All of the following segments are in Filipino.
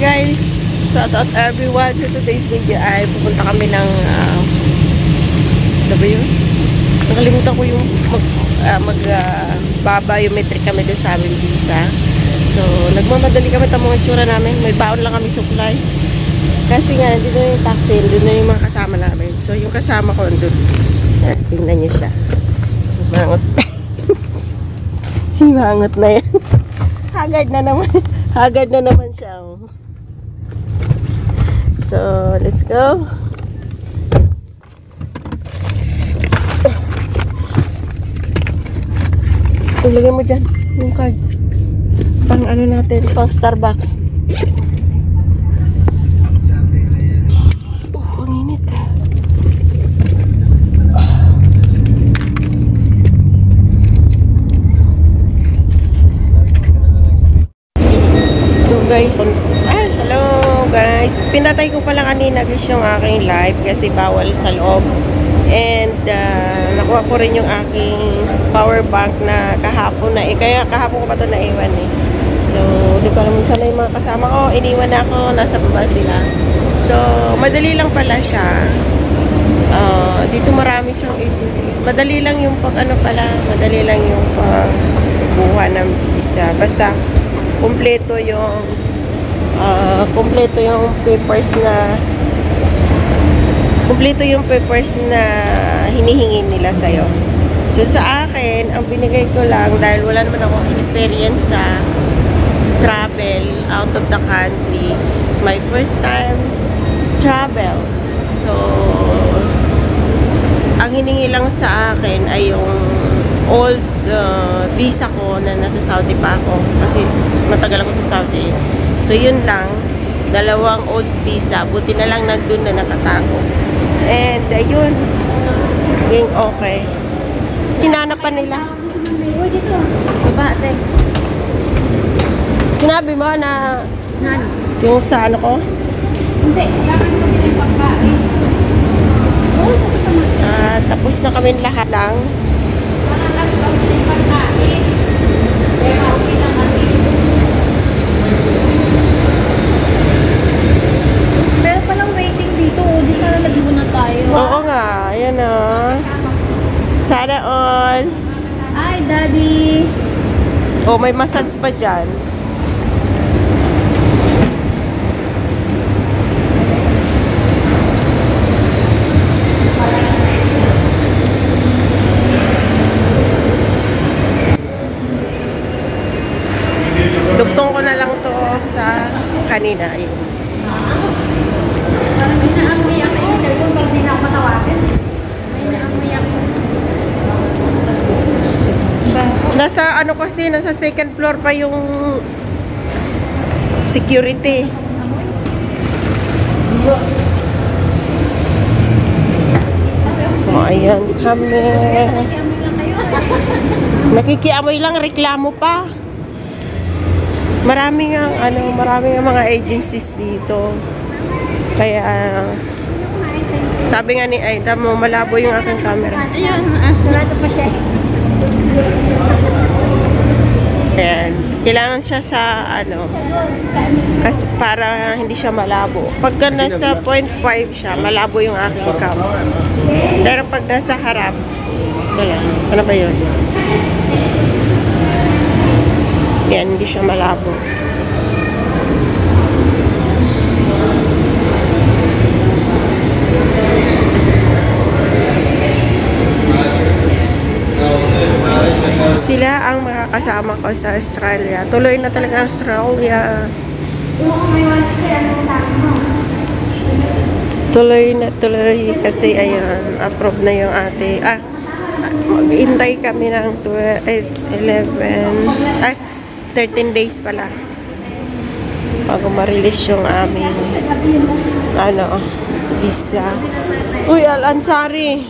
guys, shout out everyone. So today's video ay pupunta kami ng ano ba yun? Nakalimutan ko yung biometric kami doon sa aming visa. So nagmamadali kami, tamang tsura namin, may baon lang kami supply kasi nga dito na yung taxi, doon na yung mga kasama namin. So yung kasama ko doon, tingnan nyo siya, so mangot si mangot na yan. Haggard na naman siya. So, let's go. Ilagay mo dyan yung card. Pang ano natin, pang Starbucks. Oh, ang init. So guys, hello guys. Pinatay ko pala kanina guys yung aking live kasi bawal sa loob. And nakuha ko rin yung aking power bank na kahapon na kaya kahapon ko pa ito naiwan eh. So, di ko alam sana yung mga kasama ko. Iniwan na ako, nasa baba sila. So, madali lang pala siya. Dito marami siyang agency. Madali lang yung madali lang yung pagbuha ng visa. Basta, kompleto yung papers na hinihingi nila sa'yo. So sa akin, ang binigay ko lang dahil wala naman akong experience sa travel out of the country. This is my first time travel. So ang hiningi lang sa akin ay yung old visa ko na nasa Saudi pa ako kasi matagal ako sa Saudi. So yun lang, dalawang old visa, buti na lang nandun na nakatago. And ayun, yung okay. Hinanapan nila. Babate. Sinabi mo na yung sa ano ko? Hindi, tapos na kami lahat lang. Meron palang waiting dito. Di sana lagi muna tayo. Oo nga, ayan o. Sana all. Ay, daddy. Oh, may massage pa dyan. Dugtong ko na lang to sa kanina. Ayun. May naamoy ako yung cellphone para di na ako matawagan. May naamoy ako. Nasa ano kasi, nasa second floor pa yung security. So, ayan kami. Nakikiamoy lang, reklamo pa. Maraming mga agencies dito. Kaya sabi nga ni Aida mo, malabo yung aking camera. Ayun, narito pa siya. Ayan, kailangan siya sa kasi para hindi siya malabo. Pagka nasa 0.5 siya, malabo yung aking camera. Pero pag nasa harap, wala. Sana ba yun? Yan, hindi siya malabo. Sila ang mga kasama ko sa Australia. Tuloy na talaga Australia. Tuloy na tuloy kasi ayun, approve na yung ate. Maghintay kami ng 13 days pala bago ma-release yung aming visa. Uy, Al-Ansari.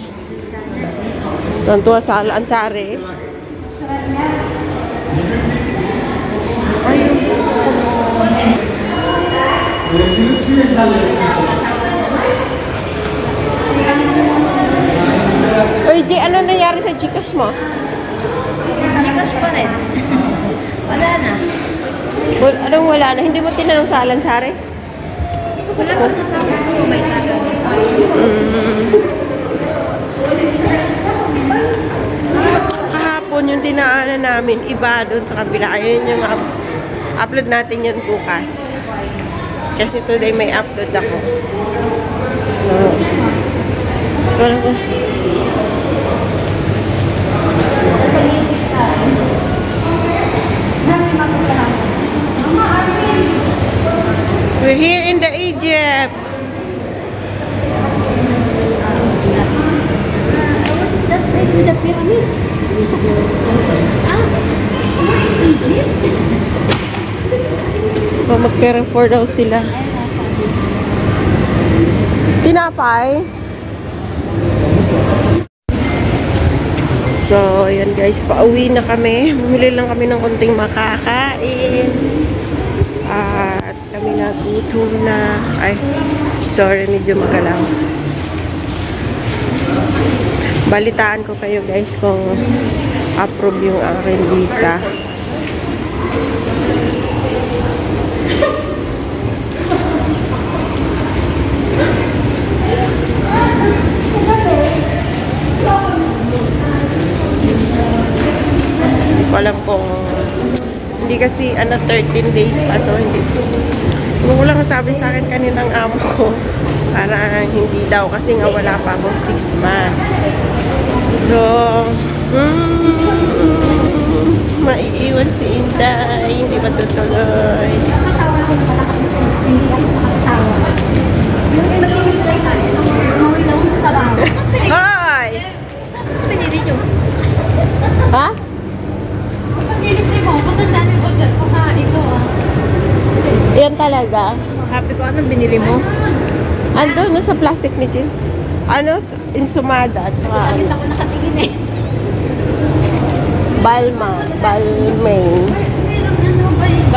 Nantuwa sa Al-Ansari. Uy, G, ano nangyari sa Gcash mo? Gcash pa rin. Wala na. Well, anong wala na? Hindi mo tinanong sa Alan Sare? Wala pa sa sabi ko. May tagal. Kahapon yung dinaanan namin, iba doon sa kabila. Ayun yung upload natin yun bukas. Kasi today may upload ako. So, wala ko. We're here in the Egypt. That place with the pyramid. Egypt? Mag-Carrefour daw sila. Tinapay. So, ayan guys, pauwi na kami. Bumili lang kami ng konting makakain. At kami nagutom na. Ay, sorry, medyo magalaw. Balitaan ko kayo guys kung approve yung aking visa. Alam kong hindi kasi 13 days pa, so hindi ko lang sabi sa akin kaninang amo ko para hindi daw kasi nga wala pa akong 6 months. So maiiwan si Inday, hindi matutuloy. Hoy! Pinili nyo. Ha? Pinili mo. Patandaan yung order ko ha. Ito Yan talaga. Happy ko, anong binili mo? Ando no sa plastic ni Jim. Ano, insumada at saka Sabi ako nakatingin eh. Balmain.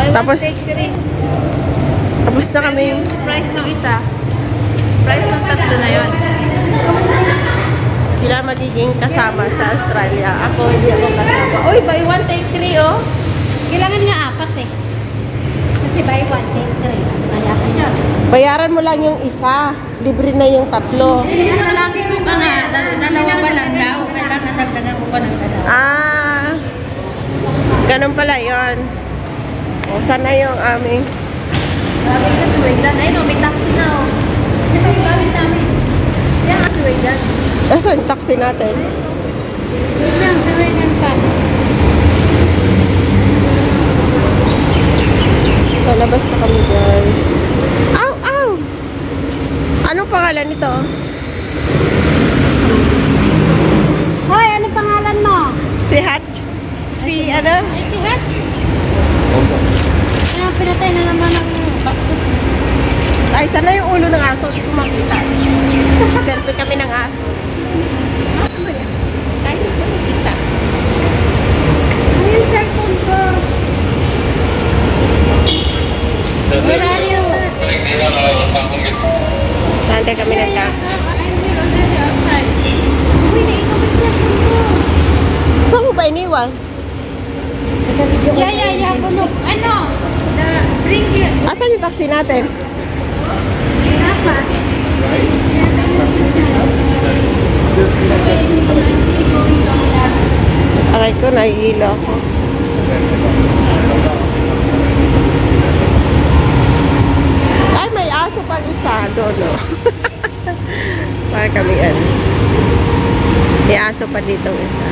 Tapos- Tapos na kami. Price ng isa. Price ng tatlo na yon. Sila magiging kasama sa Australia. Ako hindi ako kasama. Uy, buy one, take three, oh. Kailangan nga apat eh. Kasi buy one, take three. Kaya ka niya. Bayaran mo lang yung isa. Libre na yung tatlo. Yung lalaki ko pa nga, dalawa pa lang daw. Kailangan dagdagan ko pa ng dalawa. Ah, ganun pala yon. O, sana yung aming... Grabe ka si Waydan. Ayun o, may taxi na o. Ito yung gamit namin. Yan nga si Waydan. Asan yung taxi natin? Yan, si Waydan pa. Lalabas na kami, guys. Ow! Ow! Anong pangalan nito? Hoy, ano pangalan mo? Si Hatch? Si ano? Si Hatch. Kaya pinatay na naman ang basket. Ay, sana yung ulo ng aso. Hindi ko makita. Selfie kami ng aso. Ay, hindi ko makita. Ano yung cellphone ko? Where are you? Nantay kami ng taxi. I'm here already outside. Uy, nainom yung cellphone ko. Saan mo ba iniwan? Yeah. Bulok. Ano? Bring here. Asan yung taxi natin? Dapat. Aray ko, nahihilo ako. Ay, may aso pang isa doon, no? Para kami, ano. May aso pa ditong isa.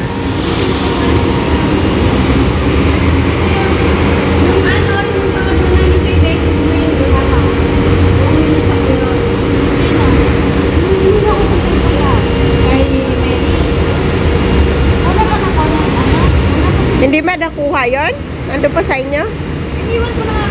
Hindi ba nakuha yon? Ando pa sa inyo? Iniwan ko na nga